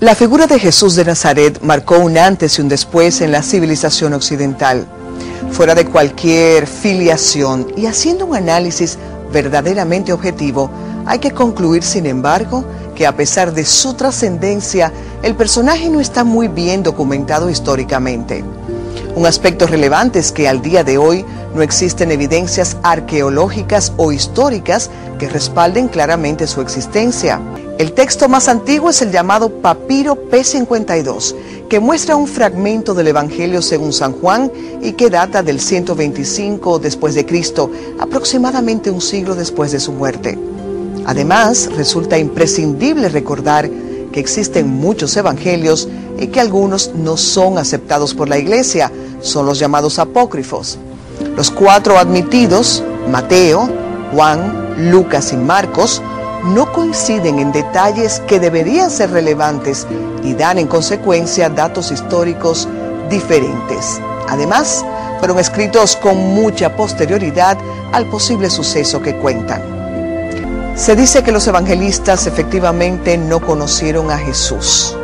La figura de Jesús de Nazaret marcó un antes y un después en la civilización occidental. Fuera de cualquier filiación y haciendo un análisis verdaderamente objetivo, hay que concluir, sin embargo, que a pesar de su trascendencia, el personaje no está muy bien documentado históricamente. Un aspecto relevante es que al día de hoy no existen evidencias arqueológicas o históricas que respalden claramente su existencia. El texto más antiguo es el llamado Papiro P52, que muestra un fragmento del Evangelio según San Juan y que data del 125 después de Cristo, aproximadamente un siglo después de su muerte. Además, resulta imprescindible recordar que existen muchos evangelios y que algunos no son aceptados por la Iglesia, son los llamados apócrifos. Los 4 admitidos, Mateo, Juan, Lucas y Marcos, no coinciden en detalles que deberían ser relevantes y dan en consecuencia datos históricos diferentes. Además, fueron escritos con mucha posterioridad al posible suceso que cuentan. Se dice que los evangelistas efectivamente no conocieron a Jesús.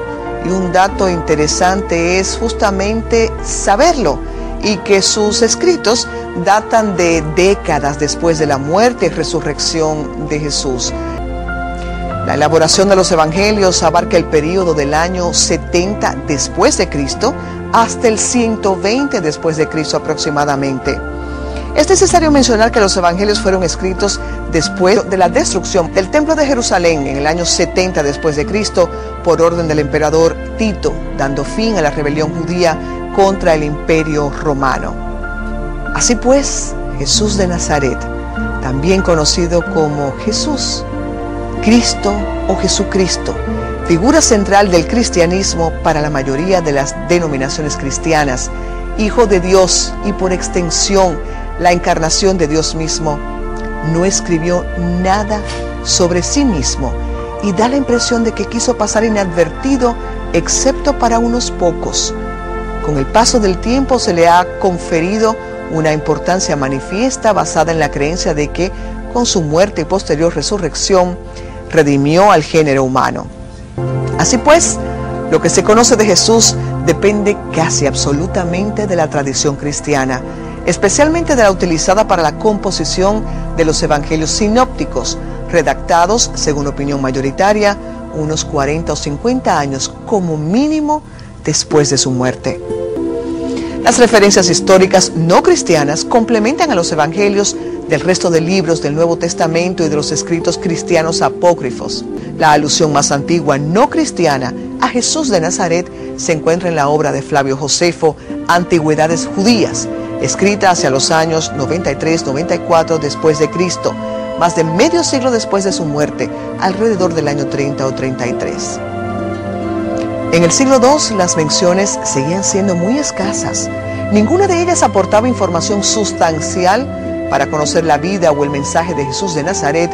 Y un dato interesante es justamente saberlo, y que sus escritos datan de décadas después de la muerte y resurrección de Jesús. La elaboración de los evangelios abarca el período del año 70 después de Cristo hasta el 120 después de Cristo aproximadamente. Es necesario mencionar que los evangelios fueron escritos después de la destrucción del Templo de Jerusalén en el año 70 después de Cristo por orden del emperador Tito, dando fin a la rebelión judía contra el Imperio Romano. Así pues, Jesús de Nazaret, también conocido como Jesús, Cristo o Jesucristo, figura central del cristianismo para la mayoría de las denominaciones cristianas, Hijo de Dios y por extensión la encarnación de Dios mismo, no escribió nada sobre sí mismo y da la impresión de que quiso pasar inadvertido excepto para unos pocos. Con el paso del tiempo se le ha conferido una importancia manifiesta basada en la creencia de que con su muerte y posterior resurrección redimió al género humano. Así pues, lo que se conoce de Jesús depende casi absolutamente de la tradición cristiana, especialmente de la utilizada para la composición de los evangelios sinópticos, redactados, según opinión mayoritaria, unos 40 o 50 años como mínimo después de su muerte. Las referencias históricas no cristianas complementan a los evangelios del resto de libros del Nuevo Testamento y de los escritos cristianos apócrifos. La alusión más antigua no cristiana a Jesús de Nazaret se encuentra en la obra de Flavio Josefo, Antigüedades Judías, escrita hacia los años 93-94 después de Cristo, más de medio siglo después de su muerte, alrededor del año 30 o 33. En el siglo II las menciones seguían siendo muy escasas. Ninguna de ellas aportaba información sustancial para conocer la vida o el mensaje de Jesús de Nazaret,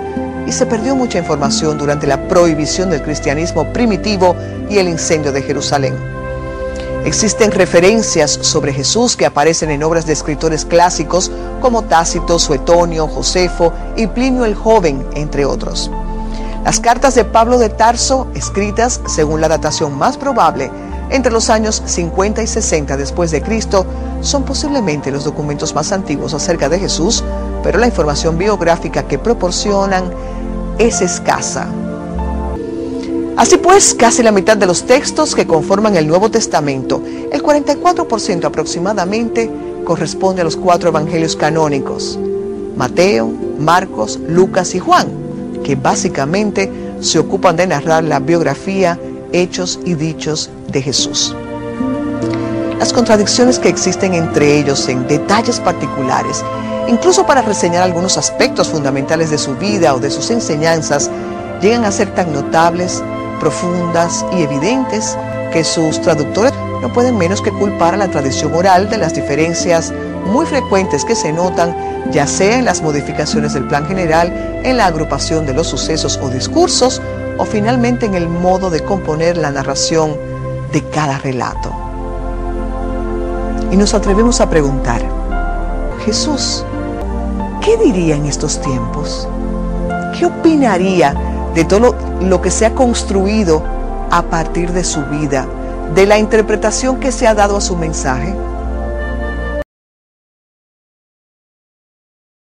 y se perdió mucha información durante la prohibición del cristianismo primitivo y el incendio de Jerusalén. Existen referencias sobre Jesús que aparecen en obras de escritores clásicos como Tácito, Suetonio, Josefo y Plinio el Joven, entre otros. Las cartas de Pablo de Tarso, escritas, según la datación más probable, entre los años 50 y 60 después de Cristo, son posiblemente los documentos más antiguos acerca de Jesús, pero la información biográfica que proporcionan es escasa. Así pues, casi la mitad de los textos que conforman el Nuevo Testamento, el 44% aproximadamente, corresponde a los 4 evangelios canónicos: Mateo, Marcos, Lucas y Juan, que básicamente se ocupan de narrar la biografía, hechos y dichos de Jesús. Las contradicciones que existen entre ellos en detalles particulares, incluso para reseñar algunos aspectos fundamentales de su vida o de sus enseñanzas, llegan a ser tan notables, profundas y evidentes que sus traductores no pueden menos que culpar a la tradición oral de las diferencias muy frecuentes que se notan, ya sea en las modificaciones del plan general, en la agrupación de los sucesos o discursos, o finalmente en el modo de componer la narración de cada relato. Y nos atrevemos a preguntar: Jesús, ¿qué diría en estos tiempos? ¿Qué opinaría de todo lo que se ha construido a partir de su vida, de la interpretación que se ha dado a su mensaje?